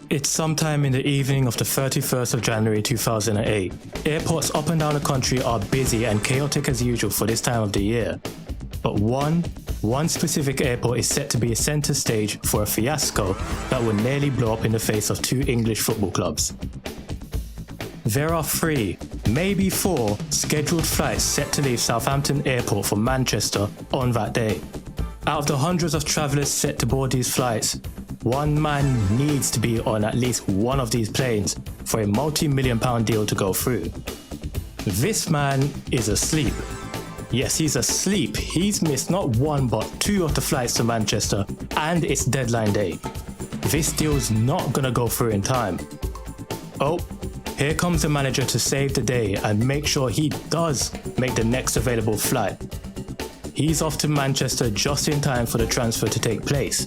It's sometime in the evening of the 31st of January 2008. Airports up and down the country are busy and chaotic as usual for this time of the year. But one specific airport is set to be a centre stage for a fiasco that will nearly blow up in the face of two English football clubs. There are 3, maybe 4, scheduled flights set to leave Southampton Airport for Manchester on that day. Out of the hundreds of travellers set to board these flights, one man needs to be on at least one of these planes for a multi-million-pound deal to go through. This man is asleep. Yes, he's asleep. He's missed not 1 but 2 of the flights to Manchester, and it's deadline day. This deal's not gonna go through in time. Oh, here comes the manager to save the day and make sure he does make the next available flight. He's off to Manchester just in time for the transfer to take place.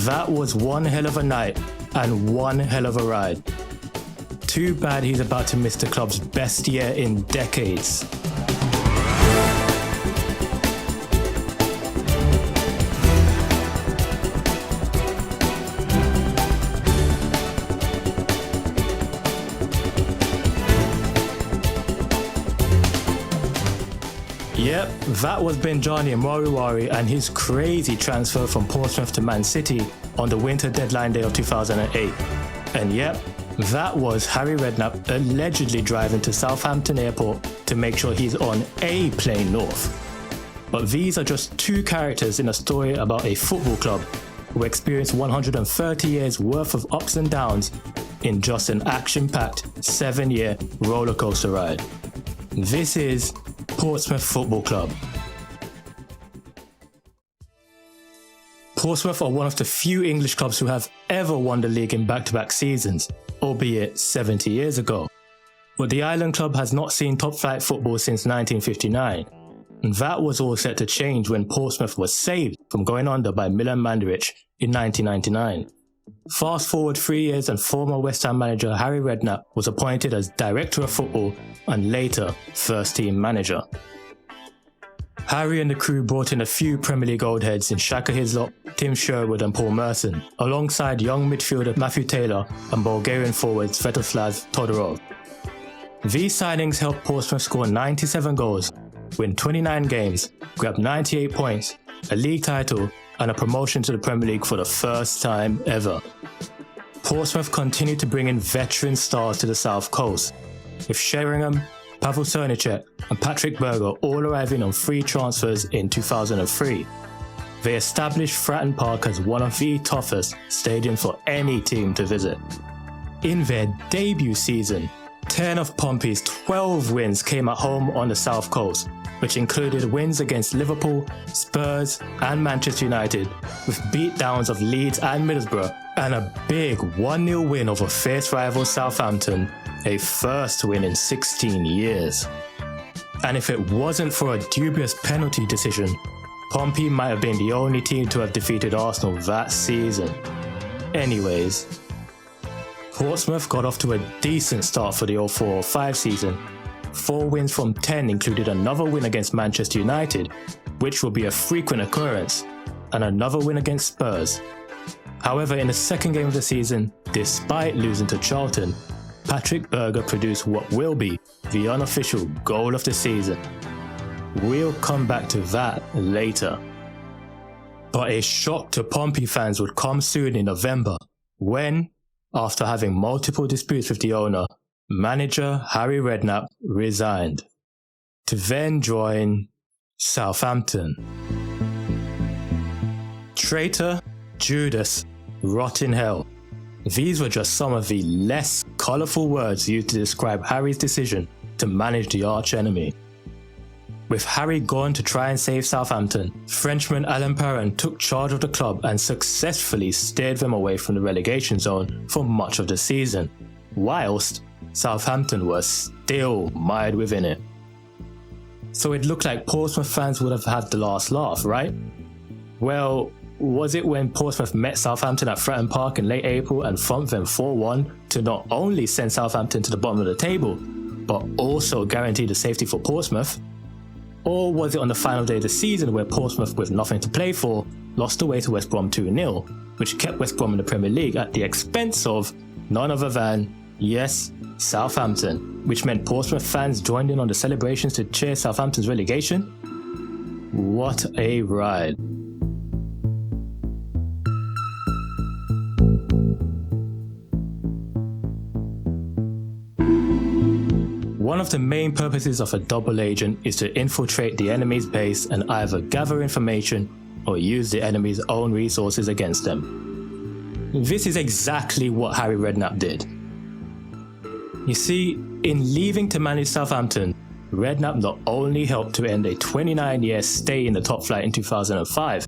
That was one hell of a night and one hell of a ride. Too bad he's about to miss the club's best year in decades. Yep, that was Benjani Moriwari and his crazy transfer from Portsmouth to Man City on the winter deadline day of 2008. And yep, that was Harry Redknapp allegedly driving to Southampton Airport to make sure he's on a plane north. But these are just 2 characters in a story about a football club who experienced 130 years worth of ups and downs in just an action-packed 7-year rollercoaster ride. This is Portsmouth Football Club. Portsmouth are one of the few English clubs who have ever won the league in back-to-back seasons, albeit 70 years ago. But the Island Club has not seen top-flight football since 1959, and that was all set to change when Portsmouth was saved from going under by Milan Mandaric in 1999. Fast forward 3 years and former West Ham manager Harry Redknapp was appointed as Director of Football and later First Team Manager. Harry and the crew brought in a few Premier League old heads in Shaka Hislop, Tim Sherwood and Paul Merson, alongside young midfielder Matthew Taylor and Bulgarian forwards Svetoslav Todorov. These signings helped Portsmouth score 97 goals, win 29 games, grab 98 points, a league title and a promotion to the Premier League for the first time ever. Portsmouth continued to bring in veteran stars to the South Coast, with Sheringham, Pavel Cernicek and Patrick Berger all arriving on free transfers in 2003. They established Fratton Park as one of the toughest stadiums for any team to visit. In their debut season, 10 of Pompey's 12 wins came at home on the South Coast, which included wins against Liverpool, Spurs and Manchester United, with beatdowns of Leeds and Middlesbrough, and a big 1-0 win over fierce rival Southampton, a first win in 16 years. And if it wasn't for a dubious penalty decision, Pompey might have been the only team to have defeated Arsenal that season. Anyways, Portsmouth got off to a decent start for the 04-05 season. 4 wins from 10 included another win against Manchester United, which will be a frequent occurrence, and another win against Spurs. However, in the second game of the season, despite losing to Charlton, Patrick Berger produced what will be the unofficial goal of the season. We'll come back to that later. But a shock to Pompey fans would come soon in November, when, after having multiple disputes with the owner, manager Harry Redknapp resigned, to then join Southampton. Traitor, Judas, rot in hell. These were just some of the less colourful words used to describe Harry's decision to manage the arch-enemy. With Harry gone to try and save Southampton, Frenchman Alain Perrin took charge of the club and successfully steered them away from the relegation zone for much of the season, whilst Southampton were still mired within it. So it looked like Portsmouth fans would have had the last laugh, right? Well, was it when Portsmouth met Southampton at Fratton Park in late April and thumped them 4-1 to not only send Southampton to the bottom of the table, but also guarantee the safety for Portsmouth? Or was it on the final day of the season where Portsmouth, with nothing to play for, lost away to West Brom 2-0, which kept West Brom in the Premier League at the expense of none other than, yes, Southampton, which meant Portsmouth fans joined in on the celebrations to cheer Southampton's relegation. What a ride. One of the main purposes of a double agent is to infiltrate the enemy's base and either gather information or use the enemy's own resources against them. This is exactly what Harry Redknapp did. You see, in leaving to manage Southampton, Redknapp not only helped to end a 29-year stay in the top flight in 2005,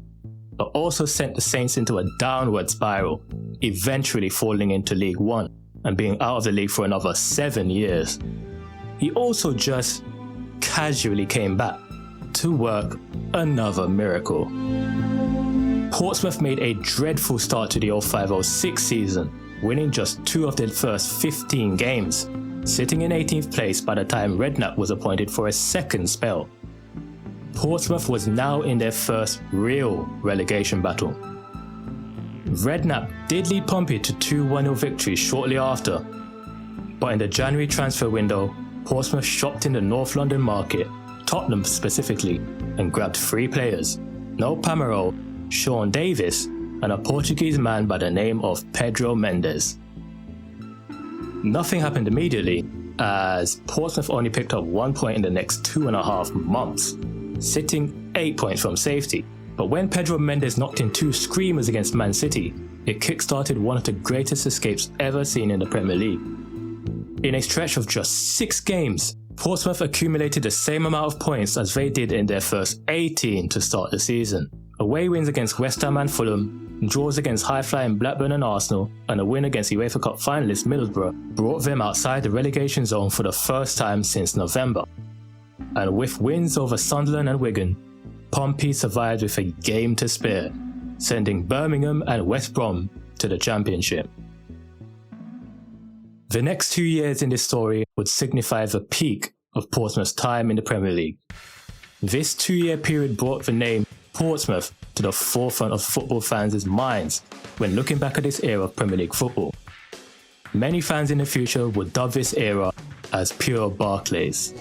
but also sent the Saints into a downward spiral, eventually falling into League One and being out of the league for another 7 years. He also just casually came back to work another miracle. Portsmouth made a dreadful start to the 05-06 season, winning just 2 of their first 15 games, sitting in 18th place by the time Redknapp was appointed for a second spell. Portsmouth was now in their first real relegation battle. Redknapp did lead Pompey to 2 1-0 victories shortly after, but in the January transfer window, Portsmouth shopped in the North London market, Tottenham specifically, and grabbed 3 players, Noel Peril, Sean Davis, and a Portuguese man by the name of Pedro Mendes. Nothing happened immediately, as Portsmouth only picked up 1 point in the next 2.5 months, sitting 8 points from safety. But when Pedro Mendes knocked in 2 screamers against Man City, it kick-started one of the greatest escapes ever seen in the Premier League. In a stretch of just 6 games, Portsmouth accumulated the same amount of points as they did in their first 18 to start the season. Away wins against West Ham and Fulham, draws against high-flying Blackburn and Arsenal, and a win against UEFA Cup finalist Middlesbrough brought them outside the relegation zone for the first time since November. And with wins over Sunderland and Wigan, Pompey survived with a game to spare, sending Birmingham and West Brom to the Championship. The next 2 years in this story would signify the peak of Portsmouth's time in the Premier League. This 2-year period brought the name Portsmouth to the forefront of football fans' minds when looking back at this era of Premier League football. Many fans in the future would dub this era as pure Barclays.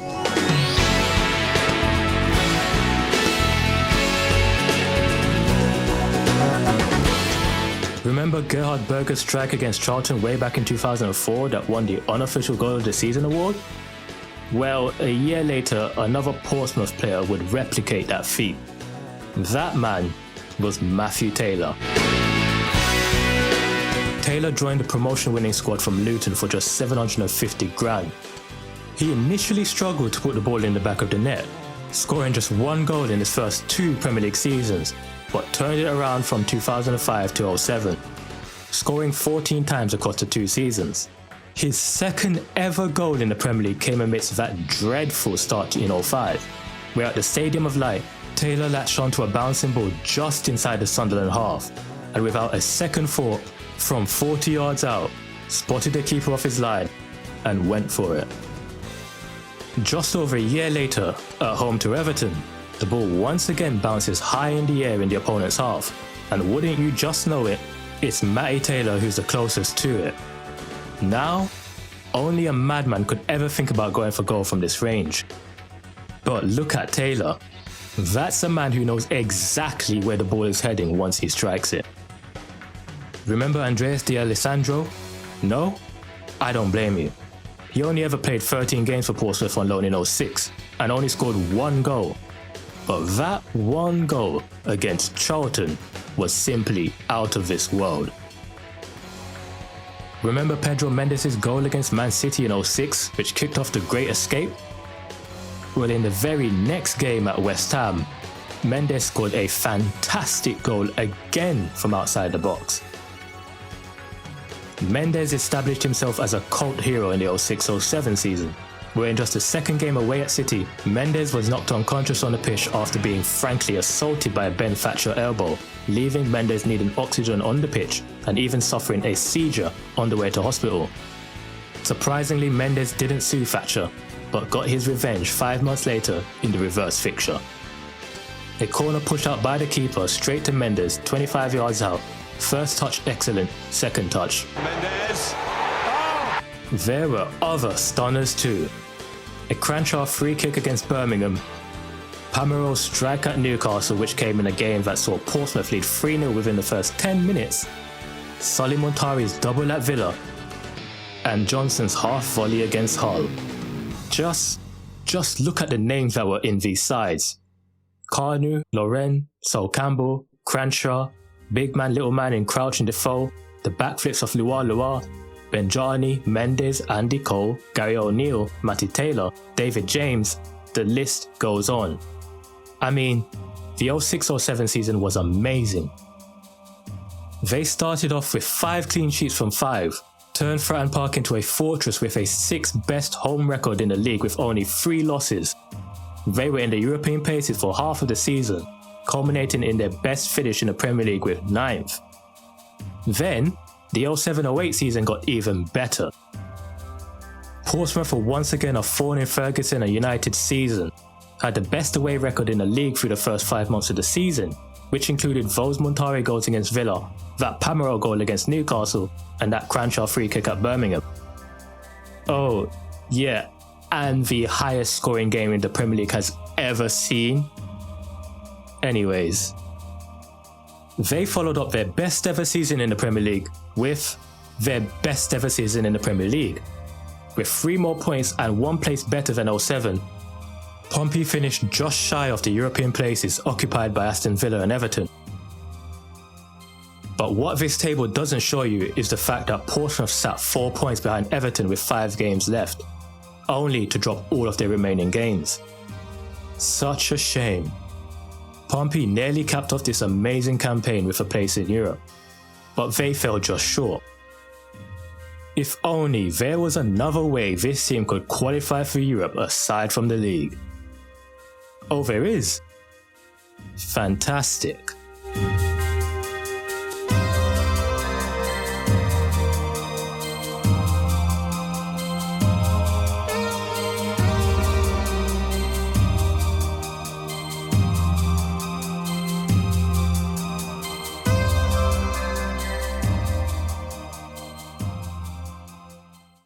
Remember Gerhard Berger's strike against Charlton way back in 2004 that won the unofficial Goal of the Season award? Well, a year later, another Portsmouth player would replicate that feat. That man was Matthew Taylor. Taylor joined the promotion-winning squad from Luton for just 750 grand. He initially struggled to put the ball in the back of the net, scoring just 1 goal in his first 2 Premier League seasons, but turned it around from 2005 to 07, scoring 14 times across the 2 seasons. His second ever goal in the Premier League came amidst that dreadful start in 05, where at the Stadium of Light, Taylor latched onto a bouncing ball just inside the Sunderland half, and without a second thought, from 40 yards out, spotted the keeper off his line and went for it. Just over a year later, at home to Everton, the ball once again bounces high in the air in the opponent's half, and wouldn't you just know it, it's Matty Taylor who's the closest to it. Now, only a madman could ever think about going for goal from this range. But look at Taylor. That's a man who knows exactly where the ball is heading once he strikes it. Remember Andreas D'Alessandro? No? I don't blame you. He only ever played 13 games for Portsmouth on loan in 06 and only scored 1 goal. But that 1 goal against Charlton was simply out of this world. Remember Pedro Mendes' goal against Man City in 06, which kicked off the Great Escape? Well, in the very next game at West Ham, Mendes scored a fantastic goal again from outside the box. Mendes established himself as a cult hero in the 06-07 season, where in just the second game away at City, Mendes was knocked unconscious on the pitch after being frankly assaulted by a Ben Thatcher elbow, leaving Mendes needing oxygen on the pitch and even suffering a seizure on the way to hospital. Surprisingly, Mendes didn't sue Thatcher, but got his revenge 5 months later in the reverse fixture. A corner pushed out by the keeper straight to Mendes, 25 yards out. First touch excellent, second touch. Mendes. Oh! There were other stunners too. A Cranshaw free kick against Birmingham. Peril strike at Newcastle, which came in a game that saw Portsmouth lead 3-0 within the first 10 minutes. Solly Montari's double at Villa. And Johnson's half volley against Hull. Just look at the names that were in these sides. Carnu, Loren, Sol Campbell, Cranshaw, big man, little man in Crouch and Defoe, the backflips of Luar, Benjani, Mendes, Andy Cole, Gary O'Neill, Matty Taylor, David James, the list goes on. I mean, the 06-07 season was amazing. They started off with 5 clean sheets from 5, turned Fratton Park into a fortress with a 6th best home record in the league with only 3 losses. They were in the European places for half of the season, culminating in their best finish in the Premier League with 9th. Then, the 07-08 season got even better. Portsmouth were once again a thorn in Ferguson and United season, had the best away record in the league through the first 5 months of the season, which included those Montari goals against Villa, that Peril goal against Newcastle, and that Cranshaw free kick at Birmingham. Oh, yeah, and the highest scoring game in the Premier League has ever seen. Anyways, they followed up their best ever season in the Premier League with their best ever season in the Premier League. With 3 more points and 1 place better than 07, Pompey finished just shy of the European places occupied by Aston Villa and Everton. But what this table doesn't show you is the fact that Portsmouth sat 4 points behind Everton with 5 games left, only to drop all of their remaining games. Such a shame. Pompey nearly capped off this amazing campaign with a place in Europe, but they fell just short. If only there was another way this team could qualify for Europe aside from the league. Oh, there is? Fantastic.